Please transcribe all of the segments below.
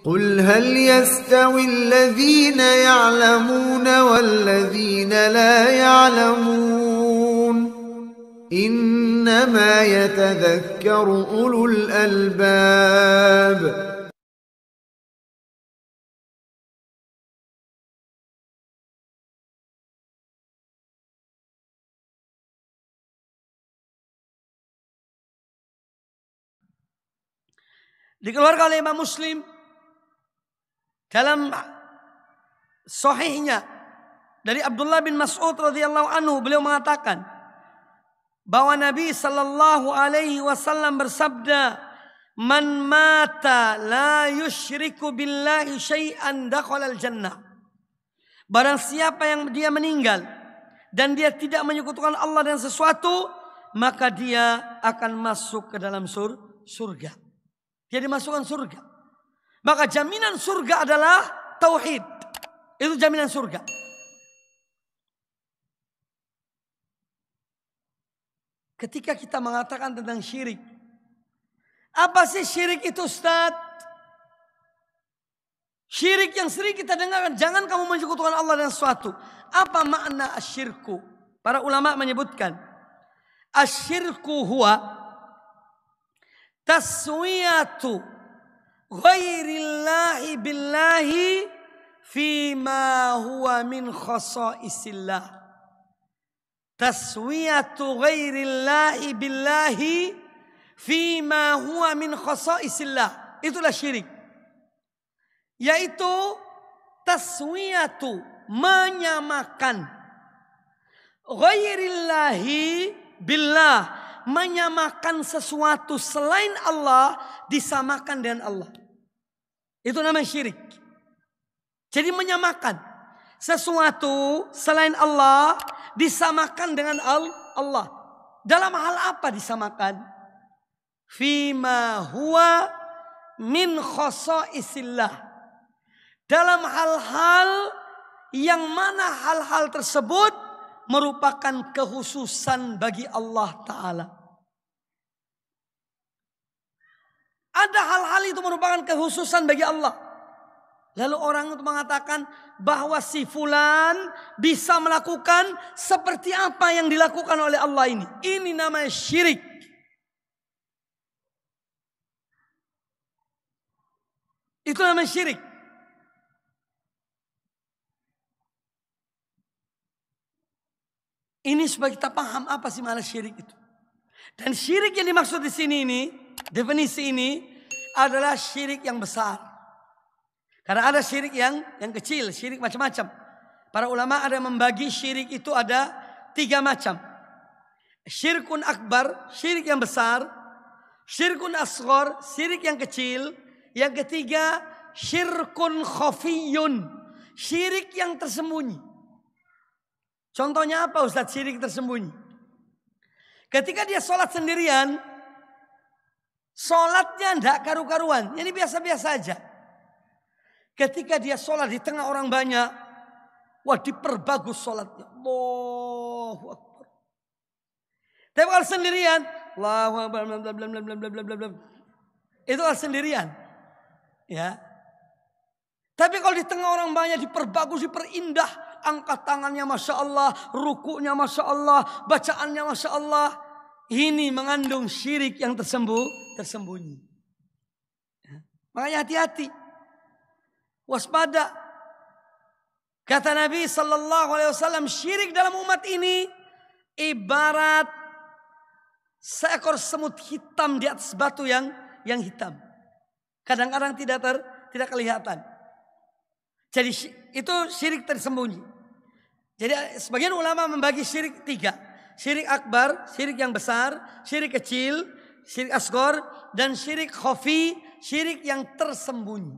قل هل يستوي الذين يعلمون والذين لا يعلمون إنما يتذكر أولو الألباب. Dikeluarkan oleh Imam Muslim dalam sahihnya dari Abdullah bin Mas'ud radhiyallahu anhu, beliau mengatakan bahwa Nabi sallallahu alaihi wasallam bersabda, "Man mata la yusyriku billahi syai'an dakhalal jannah." Barang siapa yang dia meninggal dan dia tidak menyekutukan Allah dengan sesuatu, maka dia akan masuk ke dalam surga. Dia dimasukkan surga. Maka jaminan surga adalah tauhid. Itu jaminan surga. Ketika kita mengatakan tentang syirik, apa sih syirik itu, Ustaz? Syirik yang sering kita dengarkan, jangan kamu menyekutukan Allah dengan sesuatu. Apa makna asyirku? Para ulama menyebutkan, asyirku huwa taswiyatu ghairillahi billahi fima huwa min khasaisillah. Taswiyatu ghairillahi billahi fima huwa min khasaisillah. Itulah syirik. Yaitu taswiyatu, menyamakan, ghairillahi billah, menyamakan sesuatu selain Allah disamakan dengan Allah. Itu namanya syirik. Jadi menyamakan sesuatu selain Allah disamakan dengan Allah. Dalam hal apa disamakan? Fima huwa min khasaisillah. Dalam hal-hal yang mana hal-hal tersebut merupakan kekhususan bagi Allah Ta'ala. Ada hal-hal itu merupakan kekhususan bagi Allah. Lalu orang itu mengatakan bahwa si fulan bisa melakukan seperti apa yang dilakukan oleh Allah ini. Ini namanya syirik. Itu namanya syirik. Ini supaya kita paham apa sih makna syirik itu. Dan syirik yang dimaksud di sini ini, definisi ini adalah syirik yang besar. Karena ada syirik yang kecil, syirik macam-macam. Para ulama ada yang membagi syirik itu ada 3 macam. Syirkun akbar, syirik yang besar. Syirkun asghar, syirik yang kecil. Yang ketiga, syirkun khafiyun, syirik yang tersembunyi. Contohnya apa Ustaz syirik tersembunyi? Ketika dia sholat sendirian, sholatnya tidak karu-karuan, ini biasa-biasa aja. Ketika dia sholat di tengah orang banyak, wah diperbagus sholatnya. Allahu Akbar. Tapi kalau sendirian, Allahu Akbar, itu kalau sendirian. Ya. Tapi kalau di tengah orang banyak diperbagus, diperindah. Angkat tangannya Masya Allah, rukuknya Masya Allah, bacaannya Masya Allah. Ini mengandung syirik yang tersembunyi. Ya. Makanya hati-hati. Waspada. Kata Nabi SAW, syirik dalam umat ini ibarat seekor semut hitam di atas batu yang hitam. Kadang-kadang tidak kelihatan. Jadi itu syirik tersembunyi. Jadi sebagian ulama membagi syirik 3. Syirik akbar, syirik yang besar, syirik kecil, syirik asghar, dan syirik khafi, syirik yang tersembunyi.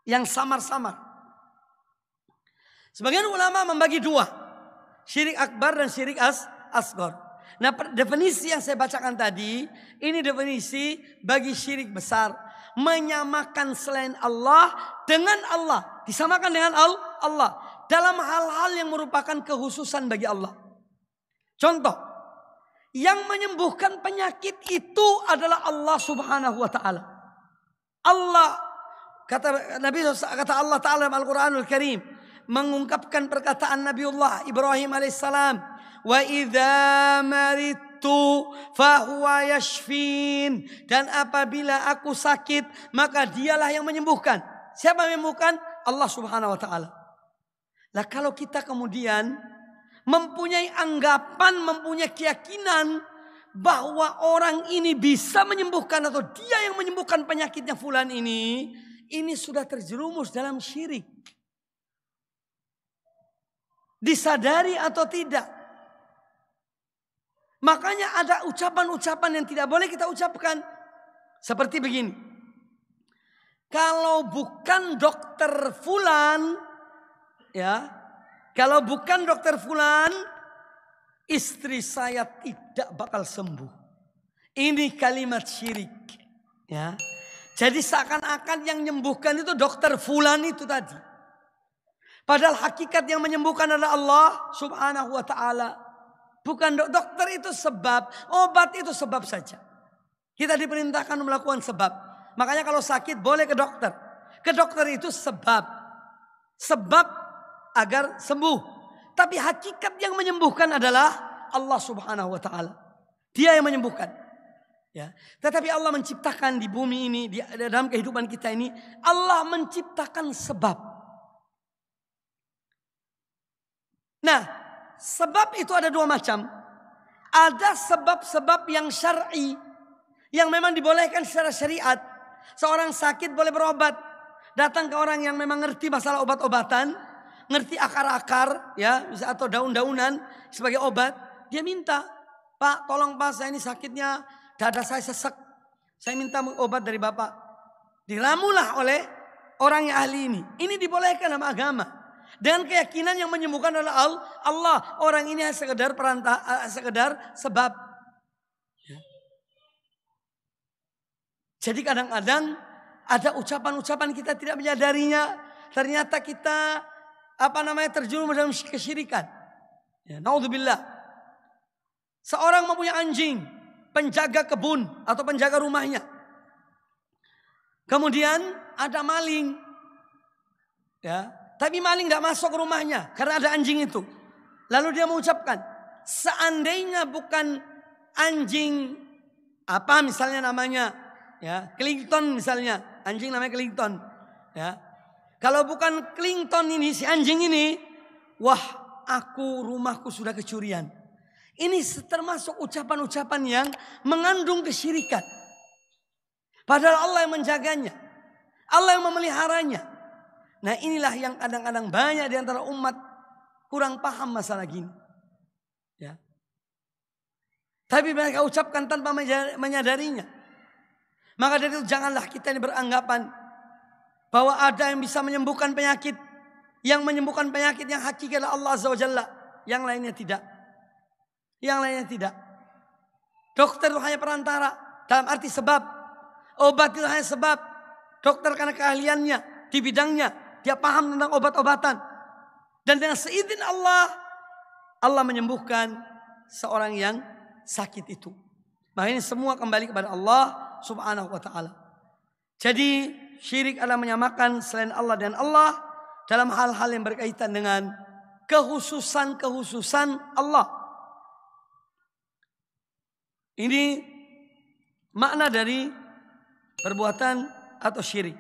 Yang samar-samar. Sebagian ulama membagi 2. Syirik akbar dan syirik asghar. Nah definisi yang saya bacakan tadi, ini definisi bagi syirik besar. Menyamakan selain Allah dengan Allah. Disamakan dengan Allah. Dalam hal-hal yang merupakan kekhususan bagi Allah. Contoh. Yang menyembuhkan penyakit itu adalah Allah subhanahu wa ta'ala. Allah kata Allah Ta'ala dalam Al-Quranul Karim, mengungkapkan perkataan Nabiullah Ibrahim alaihissalam, wa idza maridtu fahuwa yashfin, dan apabila aku sakit maka dialah yang menyembuhkan. Siapa yang menyembuhkan? Allah Subhanahu wa taala. Lah kalau kita kemudian mempunyai anggapan, mempunyai keyakinan bahwa orang ini bisa menyembuhkan atau dia yang menyembuhkan penyakitnya fulan ini sudah terjerumus dalam syirik. Disadari atau tidak. Makanya ada ucapan-ucapan yang tidak boleh kita ucapkan. Seperti begini. Kalau bukan dokter fulan, ya, kalau bukan dokter fulan, istri saya tidak bakal sembuh. Ini kalimat syirik, ya. Jadi seakan-akan yang menyembuhkan itu dokter fulan itu tadi. Padahal hakikat yang menyembuhkan adalah Allah Subhanahu wa taala. Bukan dokter itu sebab, obat itu sebab saja. Kita diperintahkan melakukan sebab. Makanya kalau sakit boleh ke dokter. Ke dokter itu sebab. Sebab agar sembuh. Tapi hakikat yang menyembuhkan adalah Allah Subhanahu wa taala. Dia yang menyembuhkan. Ya. Tetapi Allah menciptakan di bumi ini, di dalam kehidupan kita ini, Allah menciptakan sebab. Nah, sebab itu ada dua macam. Ada sebab-sebab yang syar'i, yang memang dibolehkan secara syariat. Seorang sakit boleh berobat, datang ke orang yang memang ngerti masalah obat-obatan, ngerti akar-akar, ya, atau daun-daunan sebagai obat. Dia minta, Pak, tolong Pak, saya ini sakitnya dada saya sesek, saya minta obat dari Bapak. Diramulah oleh orang yang ahli ini. Ini dibolehkan dalam agama. Dengan keyakinan yang menyembuhkan adalah Allah. Orang ini sekedar sekedar sebab. Jadi kadang-kadang ada ucapan-ucapan kita tidak menyadarinya. Ternyata kita terjerumus dalam kesyirikan. Ya, naudzubillah. Seorang mempunyai anjing, penjaga kebun atau penjaga rumahnya. Kemudian ada maling. Ya, tapi maling tidak masuk ke rumahnya karena ada anjing itu. Lalu dia mengucapkan, seandainya bukan anjing apa misalnya namanya, ya, Clinton misalnya, anjing namanya Clinton, ya. Kalau bukan Clinton ini, si anjing ini, wah, rumahku sudah kecurian. Ini termasuk ucapan-ucapan yang mengandung kesyirikan. Padahal Allah yang menjaganya, Allah yang memeliharanya. Nah, inilah yang kadang-kadang banyak di antara umat kurang paham masalah gini. Ya. Tapi mereka ucapkan tanpa menyadarinya. Maka dari itu janganlah kita ini beranggapan bahwa ada yang bisa menyembuhkan penyakit. Yang menyembuhkan penyakit yang hakiki adalah Allah Azza wa Jalla. Yang lainnya tidak. Yang lainnya tidak. Dokter itu hanya perantara. Dalam arti sebab. Obat itu hanya sebab. Dokter karena keahliannya di bidangnya. Dia paham tentang obat-obatan. Dan dengan seizin Allah, Allah menyembuhkan seorang yang sakit itu. Maka ini semua kembali kepada Allah Subhanahu wa ta'ala. Jadi syirik adalah menyamakan selain Allah dan Allah dalam hal-hal yang berkaitan dengan kehususan Allah. Ini makna dari perbuatan atau syirik.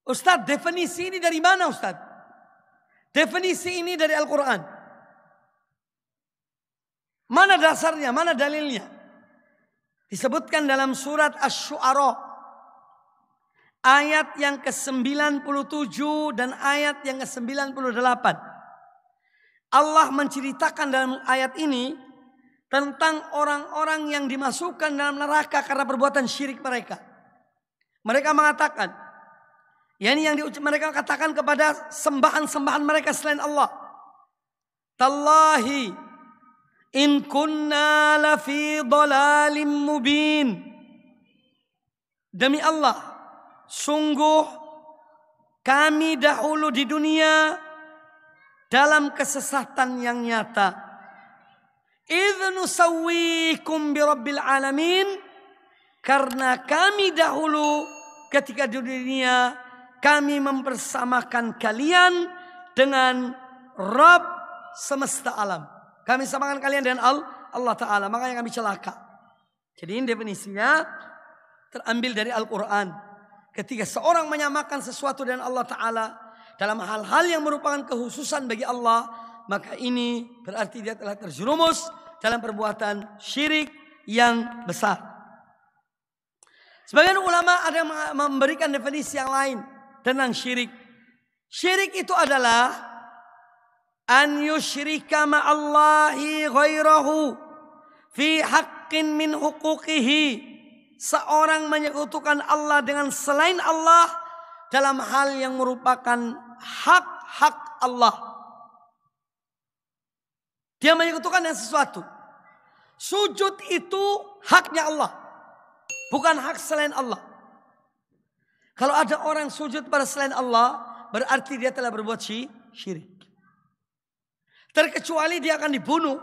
Ustadz, definisi ini dari mana Ustadz? Definisi ini dari Al-Quran. Mana dasarnya, mana dalilnya? Disebutkan dalam surat Asy-Syu'ara. Ayat yang ke-97 dan ayat yang ke-98. Allah menceritakan dalam ayat ini tentang orang-orang yang dimasukkan dalam neraka karena perbuatan syirik mereka. Mereka mengatakan, yakni yang mereka katakan kepada sembahan-sembahan mereka selain Allah. Tallahi in kunna lafi dhalalim mubin. Demi Allah, sungguh kami dahulu di dunia dalam kesesatan yang nyata. Idh nusawwikum birabbil alamin. Karena kami dahulu ketika di dunia kami mempersamakan kalian dengan Rabb semesta alam. Kami samakan kalian dengan Allah Ta'ala. Makanya kami celaka. Jadi ini definisinya terambil dari Al-Quran. Ketika seorang menyamakan sesuatu dengan Allah Ta'ala dalam hal-hal yang merupakan kekhususan bagi Allah, maka ini berarti dia telah terjerumus dalam perbuatan syirik yang besar. Sebagian ulama ada yang memberikan definisi yang lain tentang syirik. Syirik itu adalah an yusyrika ma'allahi ghairahu fi haqqin min huquqihi. Seorang menyekutukan Allah dengan selain Allah dalam hal yang merupakan hak-hak Allah. Dia menyekutukan dengan sesuatu. Sujud itu haknya Allah, bukan hak selain Allah. Kalau ada orang sujud pada selain Allah, berarti dia telah berbuat syirik. Terkecuali dia akan dibunuh.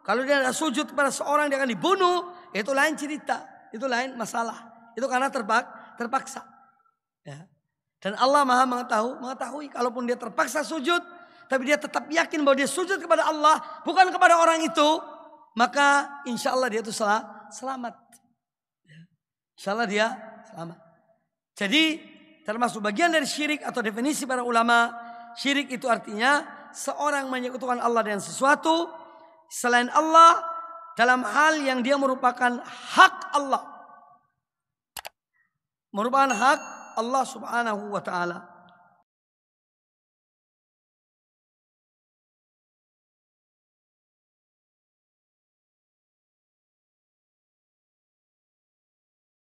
Kalau dia ada sujud pada seorang, dia akan dibunuh. Itu lain cerita, itu lain masalah. Itu karena terpaksa. Ya. Dan Allah Maha mengetahui kalaupun dia terpaksa sujud, tapi dia tetap yakin bahwa dia sujud kepada Allah, bukan kepada orang itu, maka insya Allah dia itu selamat. Insya Allah dia selamat. Jadi termasuk bagian dari syirik atau definisi para ulama, syirik itu artinya seorang menyekutukan Allah dengan sesuatu selain Allah dalam hal yang dia merupakan hak Allah. Merupakan hak Allah Subhanahu wa ta'ala.